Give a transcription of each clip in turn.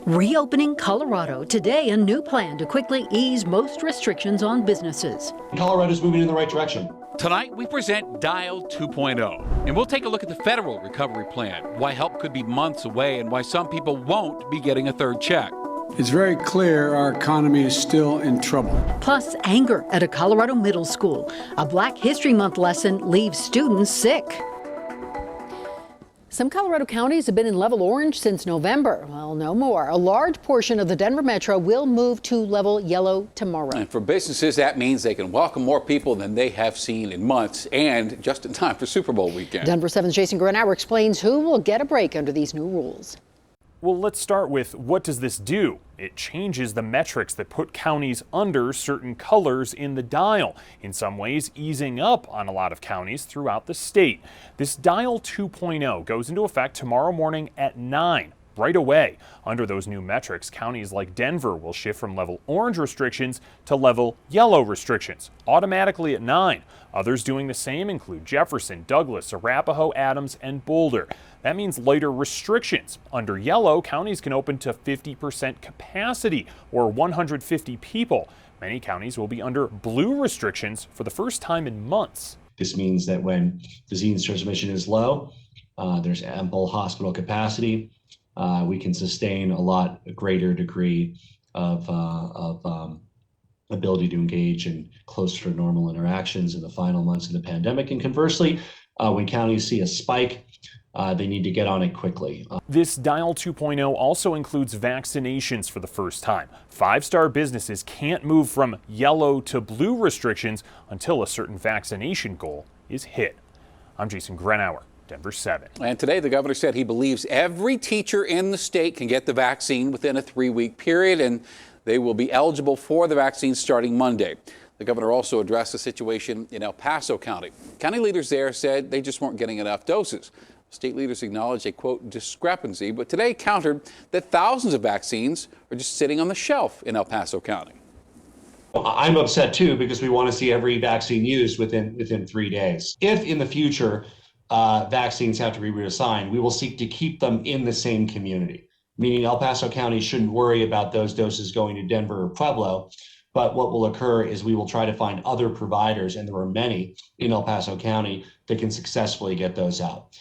Reopening Colorado. Today, a new plan to quickly ease most restrictions on businesses. Colorado's moving in the right direction. Tonight, we present Dial 2.0, and we'll take a look at the federal recovery plan, why help could be months away, and why some people won't be getting a third check. It's very clear our economy is still in trouble. Plus, anger at a Colorado middle school. A Black History Month lesson leaves students sick. Some Colorado counties have been in level orange since November. Well, no more. A large portion of the Denver metro will move to level yellow tomorrow. And for businesses, that means they can welcome more people than they have seen in months, and just in time for Super Bowl weekend. Denver7's Jason Grenauer explains who will get a break under these new rules. Well, let's start with what does this do? It changes the metrics that put counties under certain colors in the dial, in some ways easing up on a lot of counties throughout the state. This Dial 2.0 goes into effect tomorrow morning at 9. Right away. Under those new metrics, counties like Denver will shift from level orange restrictions to level yellow restrictions, automatically at 9. Others doing the same include Jefferson, Douglas, Arapahoe, Adams, and Boulder. That means lighter restrictions. Under yellow, counties can open to 50% capacity, or 150 people. Many counties will be under blue restrictions for the first time in months. This means that when disease transmission is low, there's ample hospital capacity. We can sustain a lot greater degree of ability to engage in closer to normal interactions in the final months of the pandemic. And conversely, when counties see a spike, they need to get on it quickly. This Dial 2.0 also includes vaccinations for the first time. Five-star businesses can't move from yellow to blue restrictions until a certain vaccination goal is hit. I'm Jason Grenauer, Denver7. And today, the governor said he believes every teacher in the state can get the vaccine within a 3-week period, and they will be eligible for the vaccine starting Monday. The governor also addressed the situation in El Paso County. County leaders there said they just weren't getting enough doses. State leaders acknowledged a, quote, discrepancy, but today countered that thousands of vaccines are just sitting on the shelf in El Paso County. I'm upset, too, because we want to see every vaccine used within 3 days. If in the future vaccines have to be reassigned, we will seek to keep them in the same community, meaning El Paso County shouldn't worry about those doses going to Denver or Pueblo. But what will occur is we will try to find other providers, and there are many in El Paso County that can successfully get those out.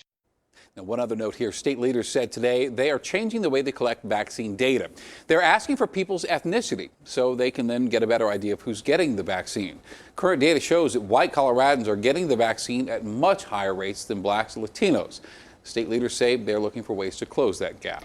Now, one other note here, state leaders said today they are changing the way they collect vaccine data. They're asking for people's ethnicity so they can then get a better idea of who's getting the vaccine. Current data shows that white Coloradans are getting the vaccine at much higher rates than blacks and Latinos. State leaders say they're looking for ways to close that gap.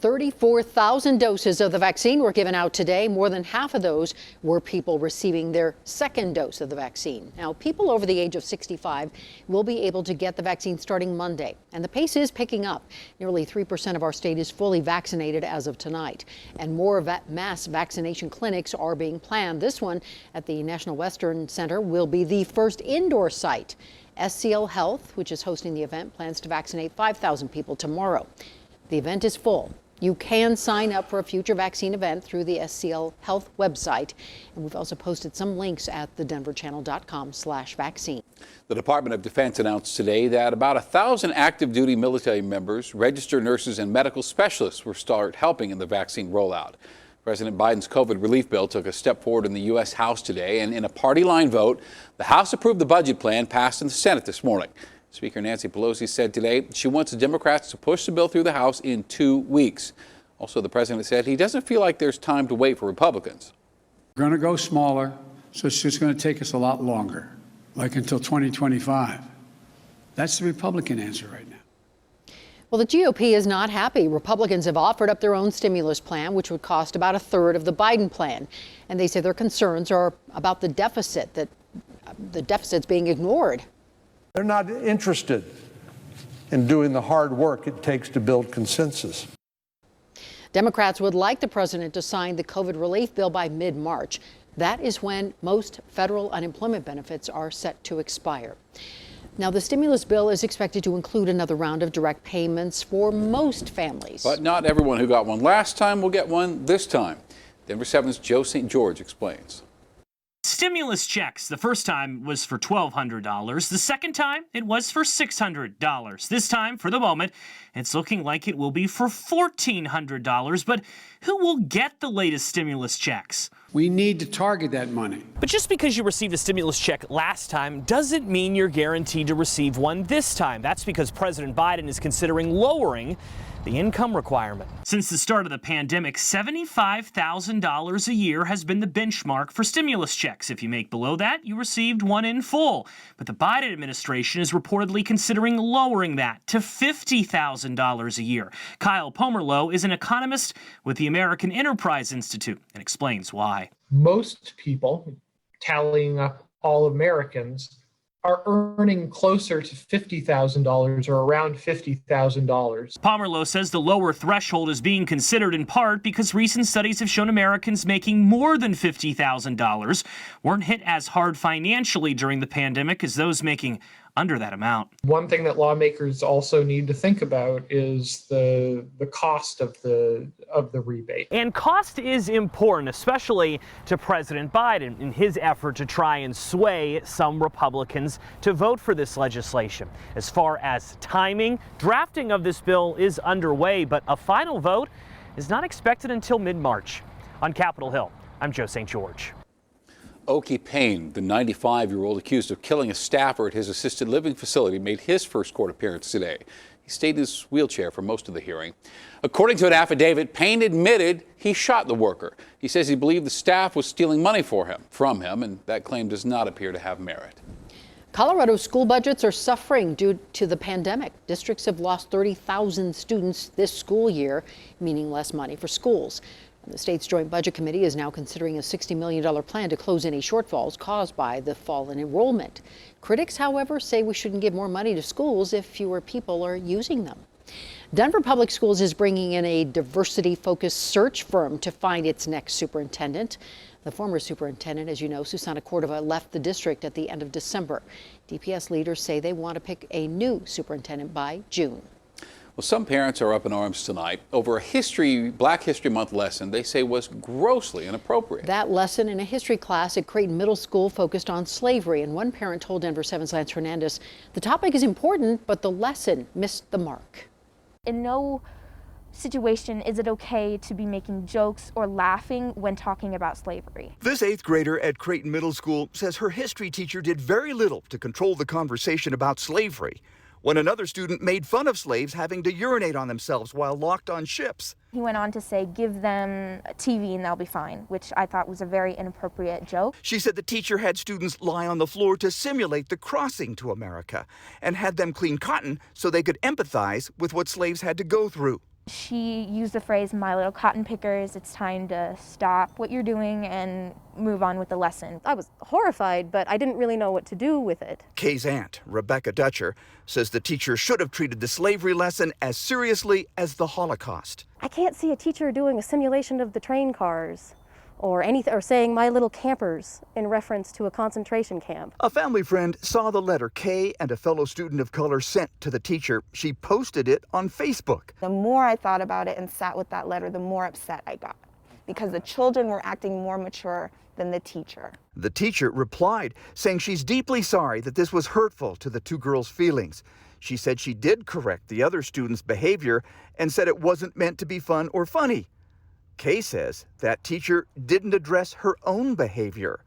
34,000 doses of the vaccine were given out today. More than half of those were people receiving their second dose of the vaccine. Now, people over the age of 65 will be able to get the vaccine starting Monday, and the pace is picking up. Nearly 3% of our state is fully vaccinated as of tonight, and more mass vaccination clinics are being planned. This one at the National Western Center will be the first indoor site. SCL Health, which is hosting the event, plans to vaccinate 5,000 people tomorrow. The event is full. You can sign up for a future vaccine event through the SCL Health website. And we've also posted some links at thedenverchannel.com/vaccine. The Department of Defense announced today that about 1,000 active duty military members, registered nurses, and medical specialists will start helping in the vaccine rollout. President Biden's COVID relief bill took a step forward in the U.S. House today, and in a party line vote, the House approved the budget plan passed in the Senate this morning. Speaker Nancy Pelosi said today she wants the Democrats to push the bill through the House in 2 weeks. Also, the president said he doesn't feel like there's time to wait for Republicans. We're going to go smaller, so it's just going to take us a lot longer, like until 2025. That's the Republican answer right now. Well, the GOP is not happy. Republicans have offered up their own stimulus plan, which would cost about a third of the Biden plan. And they say their concerns are about the deficit, that the deficit's being ignored. They're not interested in doing the hard work it takes to build consensus. Democrats would like the president to sign the COVID relief bill by mid-March. That is when most federal unemployment benefits are set to expire. Now, the stimulus bill is expected to include another round of direct payments for most families. But not everyone who got one last time will get one this time. Denver7's Joe St. George explains. Stimulus checks. The first time was for $1,200. The second time, it was for $600. This time, for the moment, it's looking like it will be for $1,400. But who will get the latest stimulus checks? We need to target that money. But just because you received a stimulus check last time doesn't mean you're guaranteed to receive one this time. That's because President Biden is considering lowering the income requirement. Since the start of the pandemic, $75,000 a year has been the benchmark for stimulus checks. If you make below that, you received one in full. But the Biden administration is reportedly considering lowering that to $50,000 a year. Kyle Pomerlow is an economist with the American Enterprise Institute and explains why. Most people, tallying up all Americans, are earning closer to $50,000 or around $50,000. Pomerlow says the lower threshold is being considered in part because recent studies have shown Americans making more than $50,000 weren't hit as hard financially during the pandemic as those making under that amount. One thing that lawmakers also need to think about is the cost of the rebate. And cost is important, especially to President Biden in his effort to try and sway some Republicans to vote for this legislation. As far as timing, drafting of this bill is underway, but a final vote is not expected until mid-March. On Capitol Hill, I'm Joe St. George. Oki Payne, the 95-year-old accused of killing a staffer at his assisted living facility, made his first court appearance today. He stayed in his wheelchair for most of the hearing. According to an affidavit, Payne admitted he shot the worker. He says he believed the staff was stealing money from him, and that claim does not appear to have merit. Colorado school budgets are suffering due to the pandemic. Districts have lost 30,000 students this school year, meaning less money for schools. The state's Joint Budget Committee is now considering a $60 million plan to close any shortfalls caused by the fall in enrollment. Critics, however, say we shouldn't give more money to schools if fewer people are using them. Denver Public Schools is bringing in a diversity-focused search firm to find its next superintendent. The former superintendent, as you know, Susana Cordova, left the district at the end of December. DPS leaders say they want to pick a new superintendent by June. Well, some parents are up in arms tonight over a Black History Month lesson they say was grossly inappropriate. That lesson in a history class at Creighton Middle School focused on slavery, and one parent told Denver7's Lance Hernandez the topic is important, but the lesson missed the mark. In no situation is it okay to be making jokes or laughing when talking about slavery. This 8th grader at Creighton Middle School says her history teacher did very little to control the conversation about slavery when another student made fun of slaves having to urinate on themselves while locked on ships. He went on to say, give them a TV and they'll be fine, which I thought was a very inappropriate joke. She said the teacher had students lie on the floor to simulate the crossing to America and had them clean cotton so they could empathize with what slaves had to go through. She used the phrase, my little cotton pickers, it's time to stop what you're doing and move on with the lesson. I was horrified, but I didn't really know what to do with it. Kay's aunt, Rebecca Dutcher, says the teacher should have treated the slavery lesson as seriously as the Holocaust. I can't see a teacher doing a simulation of the train cars or anything, or saying my little campers in reference to a concentration camp. A family friend saw the letter Kay and a fellow student of color sent to the teacher. She posted it on Facebook. The more I thought about it and sat with that letter, the more upset I got, because the children were acting more mature than the teacher. The teacher replied, saying she's deeply sorry that this was hurtful to the two girls' feelings. She said she did correct the other students' behavior and said it wasn't meant to be fun or funny. Kay says that teacher didn't address her own behavior.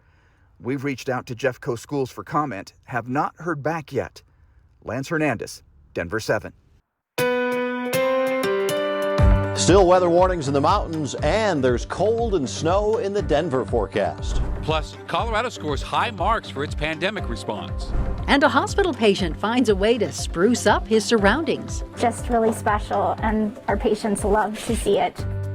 We've reached out to Jeffco Schools for comment, have not heard back yet. Lance Hernandez, Denver7. Still weather warnings in the mountains, and there's cold and snow in the Denver forecast. Plus, Colorado scores high marks for its pandemic response. And a hospital patient finds a way to spruce up his surroundings. Just really special, and our patients love to see it.